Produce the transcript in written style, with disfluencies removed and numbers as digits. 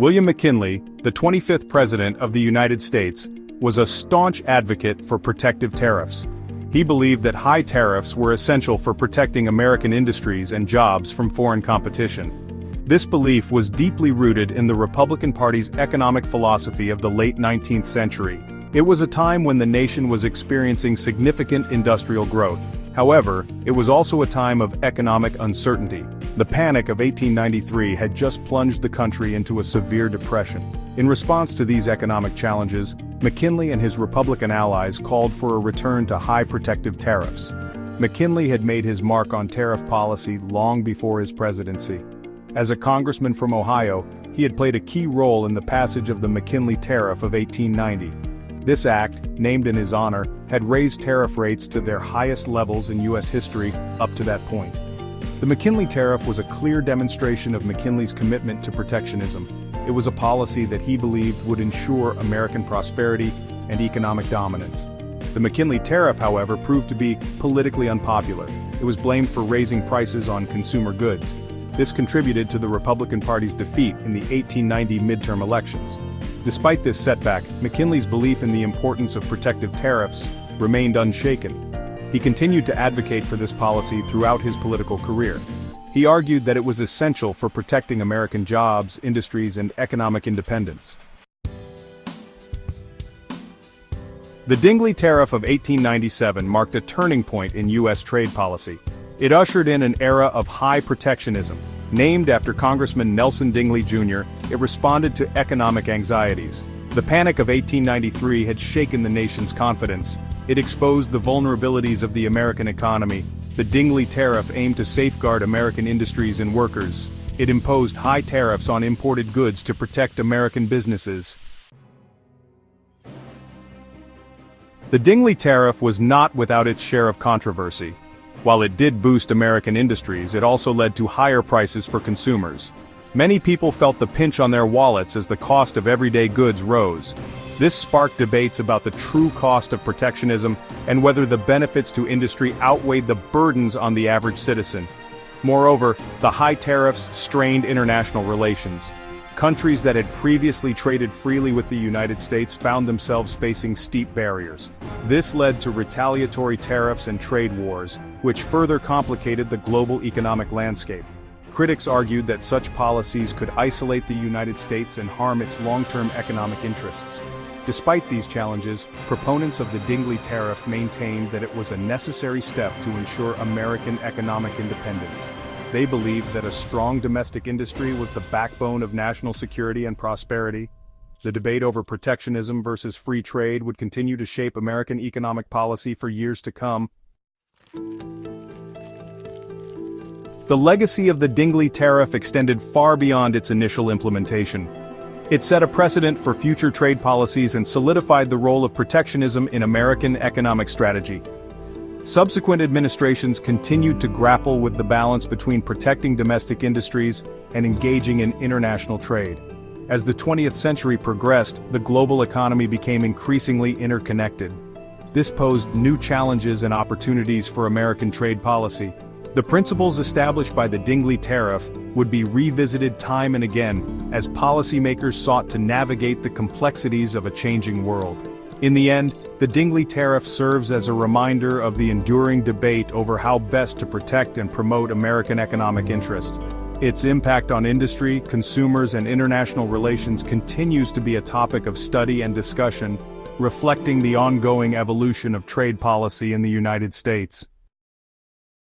William McKinley, the 25th President of the United States, was a staunch advocate for protective tariffs. He believed that high tariffs were essential for protecting American industries and jobs from foreign competition. This belief was deeply rooted in the Republican Party's economic philosophy of the late 19th century. It was a time when the nation was experiencing significant industrial growth. However, it was also a time of economic uncertainty. The Panic of 1893 had just plunged the country into a severe depression. In response to these economic challenges, McKinley and his Republican allies called for a return to high protective tariffs. McKinley had made his mark on tariff policy long before his presidency. As a congressman from Ohio, he had played a key role in the passage of the McKinley Tariff of 1890. This act, named in his honor, had raised tariff rates to their highest levels in U.S. history up to that point. The McKinley Tariff was a clear demonstration of McKinley's commitment to protectionism. It was a policy that he believed would ensure American prosperity and economic dominance. The McKinley Tariff, however, proved to be politically unpopular. It was blamed for raising prices on consumer goods. This contributed to the Republican Party's defeat in the 1890 midterm elections. Despite this setback, McKinley's belief in the importance of protective tariffs remained unshaken. He continued to advocate for this policy throughout his political career. He argued that it was essential for protecting American jobs, industries, and economic independence. The Dingley Tariff of 1897 marked a turning point in U.S. trade policy. It ushered in an era of high protectionism. Named after Congressman Nelson Dingley Jr., it responded to economic anxieties. The Panic of 1893 had shaken the nation's confidence. It exposed the vulnerabilities of the American economy. The Dingley Tariff aimed to safeguard American industries and workers. It imposed high tariffs on imported goods to protect American businesses. The Dingley Tariff was not without its share of controversy. While it did boost American industries, it also led to higher prices for consumers. Many people felt the pinch on their wallets as the cost of everyday goods rose. This sparked debates about the true cost of protectionism and whether the benefits to industry outweighed the burdens on the average citizen. Moreover, the high tariffs strained international relations. Countries that had previously traded freely with the United States found themselves facing steep barriers. This led to retaliatory tariffs and trade wars, which further complicated the global economic landscape. Critics argued that such policies could isolate the United States and harm its long-term economic interests. Despite these challenges, proponents of the Dingley Tariff maintained that it was a necessary step to ensure American economic independence. They believed that a strong domestic industry was the backbone of national security and prosperity. The debate over protectionism versus free trade would continue to shape American economic policy for years to come. The legacy of the Dingley Tariff extended far beyond its initial implementation. It set a precedent for future trade policies and solidified the role of protectionism in American economic strategy. Subsequent administrations continued to grapple with the balance between protecting domestic industries and engaging in international trade. As the 20th century progressed, the global economy became increasingly interconnected. This posed new challenges and opportunities for American trade policy. The principles established by the Dingley Tariff would be revisited time and again as policymakers sought to navigate the complexities of a changing world. In the end, the Dingley Tariff serves as a reminder of the enduring debate over how best to protect and promote American economic interests. Its impact on industry, consumers, and international relations continues to be a topic of study and discussion, reflecting the ongoing evolution of trade policy in the United States.